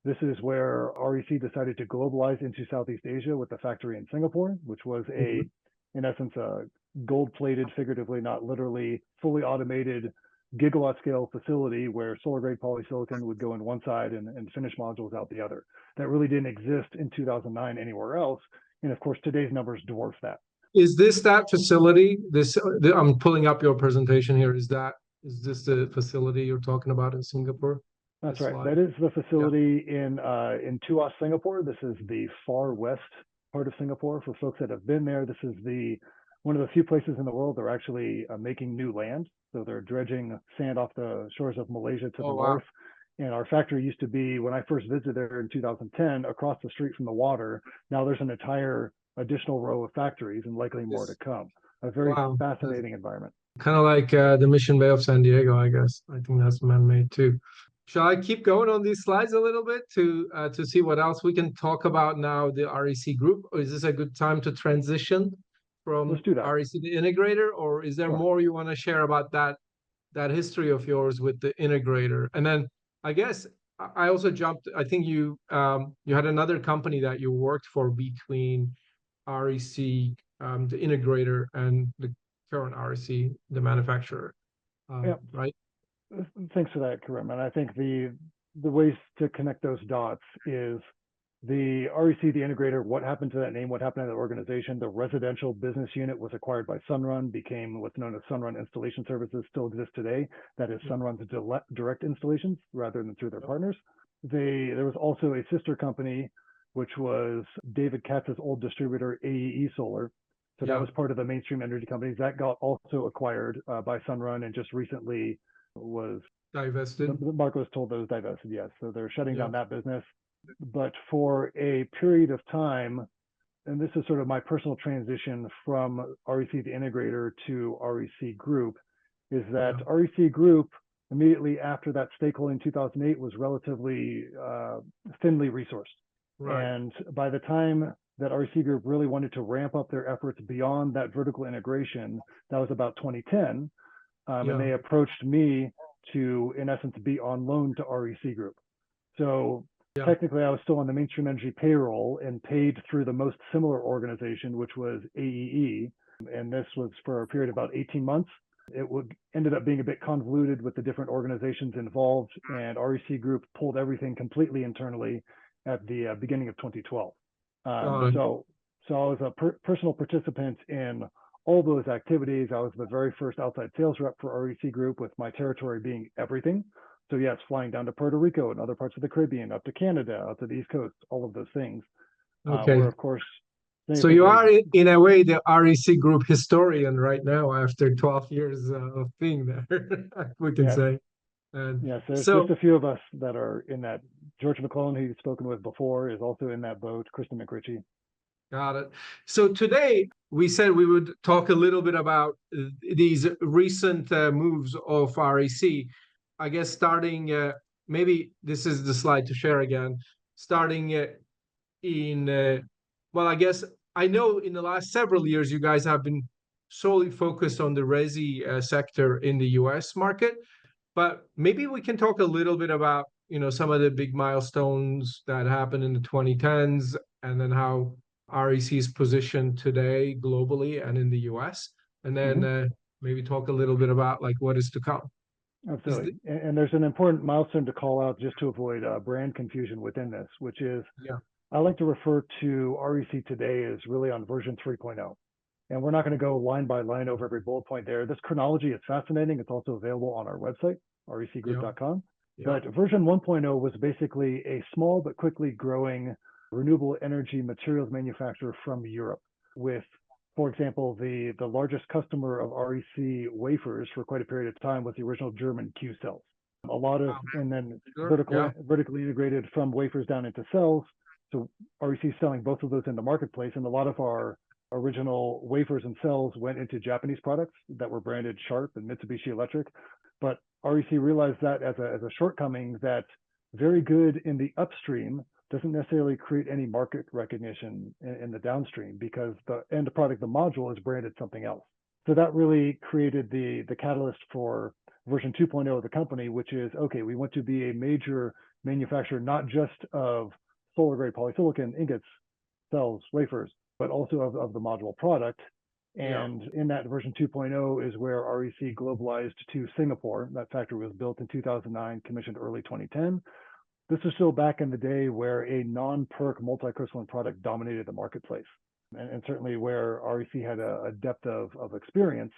This is where REC decided to globalize into Southeast Asia with the factory in Singapore, which was Mhm. in essence, a gold-plated, figuratively, not literally, fully automated gigawatt scale facility where solar grade polysilicon would go in one side and finished modules out the other. That really didn't exist in 2009 anywhere else. And of course, today's numbers dwarf that. Is this that facility? I'm pulling up your presentation here. Is this the facility you're talking about in Singapore? That's This right. slide? That is the Yeah. facility in Tuas, Singapore. This is the far west part of Singapore. For folks that have been there, this is one of the few places in the world they're actually making new land. So they're dredging sand off the shores of Malaysia to the Oh, wow. north. And our factory used to be, when I first visited there in 2010, across the street from the water. Now there's an entire additional row of factories and likely more to come. A very Wow. fascinating environment. Kind of like the Mission Bay of San Diego, I guess. I think that's man-made too. Shall I keep going on these slides a little bit to see what else we can talk about now, the REC group? Or is this a good time to transition from Let's do that. REC the integrator, or is there Sure. more you want to share about that history of yours with the integrator? And then I guess I also jumped. I think you had another company that you worked for between REC, the integrator, and the current REC, the manufacturer, Yeah. right? Thanks for that, Karim. And I think the ways to connect those dots is the REC, the integrator, what happened to that name, what happened to that organization. The residential business unit was acquired by Sunrun, became what's known as Sunrun Installation Services, still exists today. That is Sunrun's direct installations rather than through their partners. There was also a sister company, which was David Katz's old distributor, AEE Solar. So that was part of the mainstream energy companies. That got also acquired by Sunrun and just recently was divested. Marco was told those divested, yes. So they're shutting down that business. But for a period of time, and this is sort of my personal transition from REC the integrator to REC Group, is that REC Group immediately after that stakeholding in 2008 was relatively thinly resourced. Right. And by the time that REC Group really wanted to ramp up their efforts beyond that vertical integration, that was about 2010. And they approached me to, in essence, be on loan to REC Group. So technically, I was still on the mainstream energy payroll and paid through the most similar organization, which was AEE. And this was for a period of about 18 months. It ended up being a bit convoluted with the different organizations involved, and REC Group pulled everything completely internally at the beginning of 2012. So I was a personal participant in all those activities. I was the very first outside sales rep for REC Group, with my territory being everything. So yes, flying down to Puerto Rico and other parts of the Caribbean, up to Canada, up to the East Coast, all of those things. Where of course. So you are in a way the REC Group historian right now after 12 years of being there, we can say. And yes, there's just a few of us that are in that. George McClellan, who you've spoken with before, is also in that boat. Kristen McRitchie. Got it. So today we said we would talk a little bit about these recent moves of REC. I guess starting, maybe this is the slide to share again, starting well, I guess I know in the last several years, you guys have been solely focused on the resi sector in the US market, but maybe we can talk a little bit about, some of the big milestones that happened in the 2010s and then how REC is positioned today globally and in the US, and then maybe talk a little bit about like what is to come. Absolutely. And there's an important milestone to call out just to avoid brand confusion within this, which is I like to refer to REC today as really on version 3.0. And we're not going to go line by line over every bullet point there. This chronology is fascinating. It's also available on our website, recgroup.com. But version 1.0 was basically a small but quickly growing renewable energy materials manufacturer from Europe with, for example, the largest customer of REC wafers for quite a period of time was the original German Q cells. A lot of, and then vertically integrated from wafers down into cells. So REC is selling both of those in the marketplace, and a lot of our original wafers and cells went into Japanese products that were branded Sharp and Mitsubishi Electric. But REC realized that as a shortcoming, that very good in the upstream doesn't necessarily create any market recognition in the downstream, because the end product, the module, is branded something else. So that really created the catalyst for version 2.0 of the company, which is, okay, we want to be a major manufacture not just of solar grade polysilicon ingots, cells, wafers, but also of the module product. And in that version 2.0 is where REC globalized to Singapore. That factory was built in 2009, commissioned early 2010. This is still back in the day where a non-PERC multicrystalline product dominated the marketplace. And certainly where REC had a depth of experience